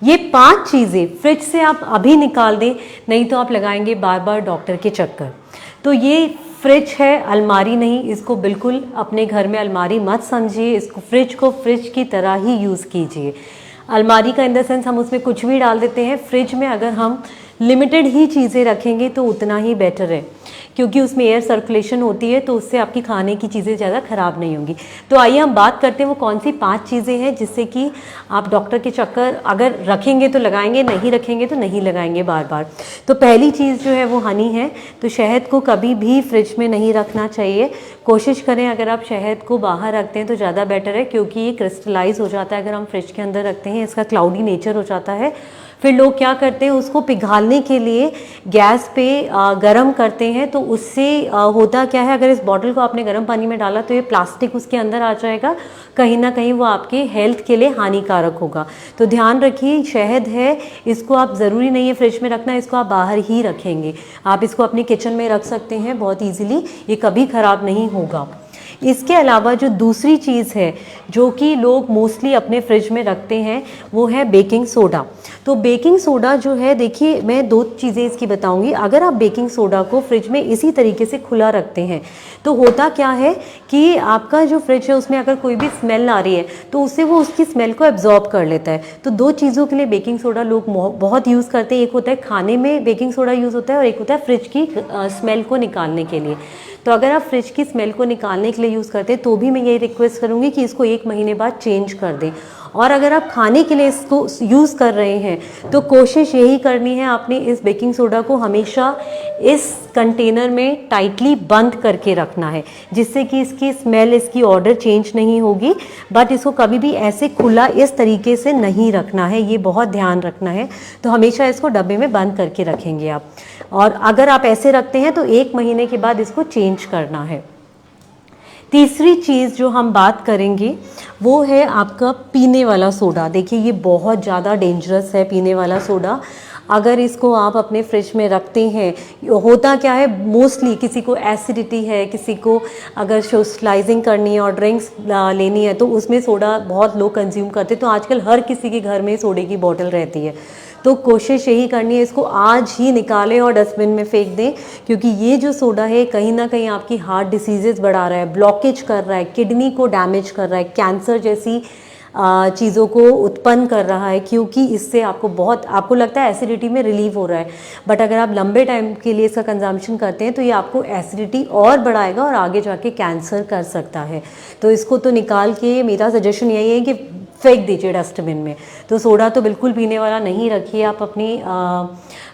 ये 5 चीज़ें फ्रिज से आप अभी निकाल दें, नहीं तो आप लगाएंगे बार बार डॉक्टर के चक्कर। तो ये फ्रिज है, अलमारी नहीं। इसको बिल्कुल अपने घर में अलमारी मत समझिए, इसको फ्रिज को फ्रिज की तरह ही यूज़ कीजिए। अलमारी का इन द सेंस हम उसमें कुछ भी डाल देते हैं। फ्रिज में अगर हम लिमिटेड ही चीज़ें रखेंगे तो उतना ही बेटर है, क्योंकि उसमें एयर सर्कुलेशन होती है, तो उससे आपकी खाने की चीज़ें ज़्यादा ख़राब नहीं होंगी। तो आइए हम बात करते हैं वो कौन सी 5 चीज़ें हैं जिससे कि आप डॉक्टर के चक्कर अगर रखेंगे तो लगाएंगे, नहीं रखेंगे तो नहीं लगाएंगे बार बार। तो पहली चीज़ जो है वो हनी है। तो शहद को कभी भी फ्रिज में नहीं रखना चाहिए। कोशिश करें अगर आप शहद को बाहर रखते हैं तो ज़्यादा बेटर है, क्योंकि ये क्रिस्टलाइज हो जाता है अगर हम फ्रिज के अंदर रखते हैं, इसका क्लाउडी नेचर हो जाता है। फिर लोग क्या करते हैं, उसको पिघालने के लिए गैस पे गरम करते हैं। तो उससे होता क्या है, अगर इस बॉटल को आपने गर्म पानी में डाला तो ये प्लास्टिक उसके अंदर आ जाएगा, कहीं ना कहीं वो आपके हेल्थ के लिए हानिकारक होगा। तो ध्यान रखिए, शहद है, इसको आप ज़रूरी नहीं है फ्रिज में रखना, इसको आप बाहर ही रखेंगे। आप इसको अपने किचन में रख सकते हैं बहुत ईजिली, ये कभी ख़राब नहीं होगा। इसके अलावा जो दूसरी चीज़ है जो कि लोग मोस्टली अपने फ्रिज में रखते हैं वो है बेकिंग सोडा। तो बेकिंग सोडा जो है, देखिए मैं 2 चीज़ें इसकी बताऊंगी। अगर आप बेकिंग सोडा को फ्रिज में इसी तरीके से खुला रखते हैं तो होता क्या है कि आपका जो फ्रिज है उसमें अगर कोई भी स्मेल आ रही है तो उससे वो उसकी स्मेल को एब्जॉर्ब कर लेता है। तो 2 चीज़ों के लिए बेकिंग सोडा लोग बहुत यूज़ करते हैं। एक होता है खाने में बेकिंग सोडा यूज़ होता है, और एक होता है फ्रिज की स्मेल को निकालने के लिए। तो अगर आप फ्रिज की स्मेल को निकालने के लिए यूज़ करते हैं तो भी मैं यही रिक्वेस्ट करूँगी कि इसको 1 महीने बाद चेंज कर दें। और अगर आप खाने के लिए इसको यूज़ कर रहे हैं तो कोशिश यही करनी है, आपने इस बेकिंग सोडा को हमेशा इस कंटेनर में टाइटली बंद करके रखना है, जिससे कि इसकी स्मेल, इसकी ऑर्डर चेंज नहीं होगी। बट इसको कभी भी ऐसे खुला इस तरीके से नहीं रखना है, ये बहुत ध्यान रखना है। तो हमेशा इसको डब्बे में बंद करके रखेंगे आप। और अगर आप ऐसे रखते हैं तो 1 महीने के बाद इसको चेंज करना है। तीसरी चीज़ जो हम बात करेंगे वो है आपका पीने वाला सोडा। देखिए ये बहुत ज़्यादा डेंजरस है पीने वाला सोडा। अगर इसको आप अपने फ्रिज में रखते हैं, होता क्या है, मोस्टली किसी को एसिडिटी है, किसी को अगर सोशलाइजिंग करनी है और ड्रिंक्स लेनी है तो उसमें सोडा बहुत लोग कंज्यूम करते हैं। तो आजकल हर किसी के घर में सोडे की बोतल रहती है। तो कोशिश यही करनी है, इसको आज ही निकालें और डस्टबिन में फेंक दें, क्योंकि ये जो सोडा है कहीं ना कहीं आपकी हार्ट डिसीजेज़ बढ़ा रहा है, ब्लॉकेज कर रहा है, किडनी को डैमेज कर रहा है, कैंसर जैसी चीज़ों को उत्पन्न कर रहा है, क्योंकि इससे आपको लगता है एसिडिटी में रिलीव हो रहा है, बट अगर आप लंबे टाइम के लिए इसका कंजम्पशन करते हैं तो ये आपको एसिडिटी और बढ़ाएगा और आगे जाके कैंसर कर सकता है। तो इसको तो निकाल के मेरा सजेशन यही है कि फेंक दीजिए डस्टबिन में। तो सोडा तो बिल्कुल पीने वाला नहीं रखिए आप अपनी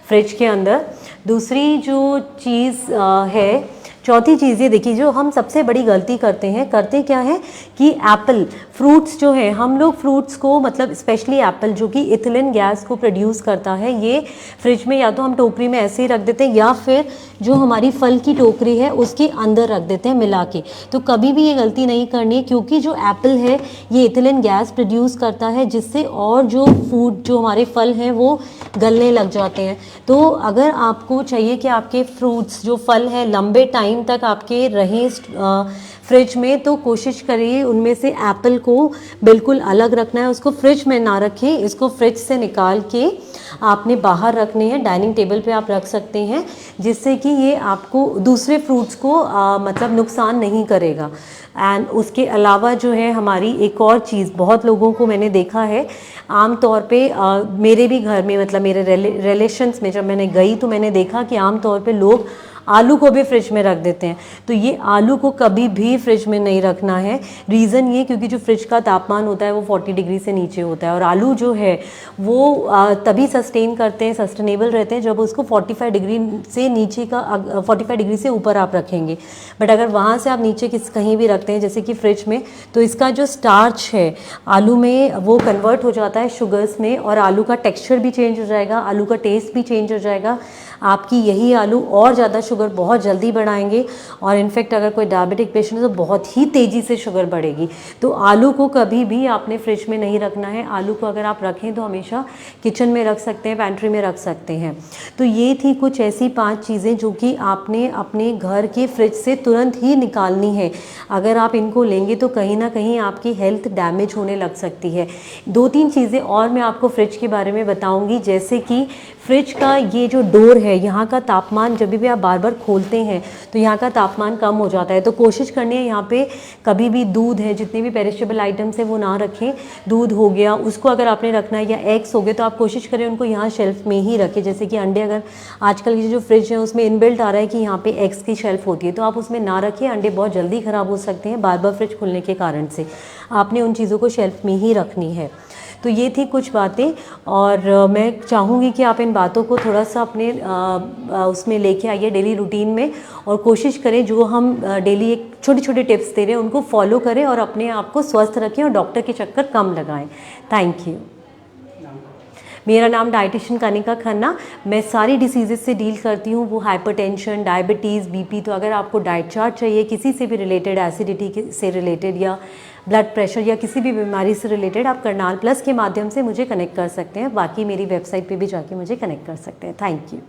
फ्रिज के अंदर। दूसरी जो चीज़ है, चौथी चीज़ ये देखिए, जो हम सबसे बड़ी गलती करते क्या है कि एप्पल फ्रूट्स जो है, हम लोग फ्रूट्स को, मतलब स्पेशली एप्पल जो कि इथिलीन गैस को प्रोड्यूस करता है, ये फ्रिज में या तो हम टोकरी में ऐसे ही रख देते हैं या फिर जो हमारी फल की टोकरी है उसके अंदर रख देते हैं मिला के। तो कभी भी ये गलती नहीं करनी है, क्योंकि जो एप्पल है ये इथिलीन गैस प्रोड्यूस करता है, जिससे और जो फूड, जो हमारे फल हैं वो गलने लग जाते हैं। तो अगर आपको चाहिए कि आपके फ्रूट्स, जो फल हैं, लंबे टाइम तक आपके रहें फ्रिज में, तो कोशिश करिए उनमें से एप्पल को बिल्कुल अलग रखना है, उसको फ्रिज में ना रखें, इसको फ्रिज से निकाल के आपने बाहर रखने हैं, डाइनिंग टेबल पे आप रख सकते हैं, जिससे कि ये आपको दूसरे फ्रूट्स को मतलब नुकसान नहीं करेगा। एंड उसके अलावा जो है हमारी एक और चीज़, बहुत लोगों को मैंने देखा है आम तौर पे, मेरे भी घर में, मतलब मेरे रिलेशंस में जब मैंने गई तो मैंने देखा कि आम तौर पे लोग आलू को भी फ्रिज में रख देते हैं। तो ये आलू को कभी भी फ्रिज में नहीं रखना है। रीज़न ये, क्योंकि जो फ्रिज का तापमान होता है वो 40 डिग्री से नीचे होता है, और आलू जो है वो तभी सस्टेनेबल रहते हैं जब उसको 45 डिग्री से नीचे का 45 डिग्री से ऊपर आप रखेंगे। बट अगर वहाँ से आप नीचे कहीं भी रखते हैं जैसे कि फ्रिज में, तो इसका जो स्टार्च है आलू में वो कन्वर्ट हो जाता है शुगर्स में, और आलू का टेक्स्चर भी चेंज हो जाएगा, आलू का टेस्ट भी चेंज हो जाएगा। आपकी यही आलू और ज़्यादा शुगर बहुत जल्दी बढ़ाएंगे, और इनफैक्ट अगर कोई डायबिटिक पेशेंट है तो बहुत ही तेज़ी से शुगर बढ़ेगी। तो आलू को कभी भी आपने फ्रिज में नहीं रखना है। आलू को अगर आप रखें तो हमेशा किचन में रख सकते हैं, पैंट्री में रख सकते हैं। तो ये थी कुछ ऐसी 5 चीज़ें जो कि आपने अपने घर के फ्रिज से तुरंत ही निकालनी है। अगर आप इनको लेंगे तो कहीं ना कहीं आपकी हेल्थ डैमेज होने लग सकती है। 2-3 चीज़ें और मैं आपको फ्रिज के बारे में बताऊंगी, जैसे कि फ्रिज का ये जो डोर है, यहाँ का तापमान जब भी आप बार बार खोलते हैं तो यहाँ का तापमान कम हो जाता है। तो कोशिश करनी है यहाँ पे कभी भी दूध है, जितने भी पेरिशेबल आइटम्स है वो ना रखें। दूध हो गया उसको अगर आपने रखना है, या एग्स हो गए तो आप कोशिश करें उनको यहाँ शेल्फ में ही रखें। जैसे कि अंडे, अगर आजकल की जो फ्रिज है उसमें इनबिल्ट आ रहा है कि यहाँ पे एग्स की शेल्फ होती है, तो आप उसमें ना रखें। अंडे बहुत जल्दी ख़राब हो सकते हैं बार बार फ्रिज खुलने के कारण से। आपने उन चीज़ों को शेल्फ में ही रखनी है। तो ये थी कुछ बातें, और मैं चाहूँगी कि आप इन बातों को थोड़ा सा अपने उसमें लेके आइए डेली रूटीन में, और कोशिश करें जो हम डेली एक छोटे छोटे टिप्स दे रहे हैं उनको फॉलो करें और अपने आप को स्वस्थ रखें और डॉक्टर के चक्कर कम लगाएं। Thank you. मेरा नाम डाइटिशियन कनिका खन्ना। मैं सारी डिसीज़ेस से डील करती हूँ, वो हाइपरटेंशन, डायबिटीज़, बीपी। तो अगर आपको डाइट चार्ट चाहिए किसी से भी रिलेटेड, एसिडिटी से रिलेटेड या ब्लड प्रेशर या किसी भी बीमारी से रिलेटेड, आप करनाल प्लस के माध्यम से मुझे कनेक्ट कर सकते हैं। बाकी मेरी वेबसाइट पे भी जाके मुझे कनेक्ट कर सकते हैं। Thank you.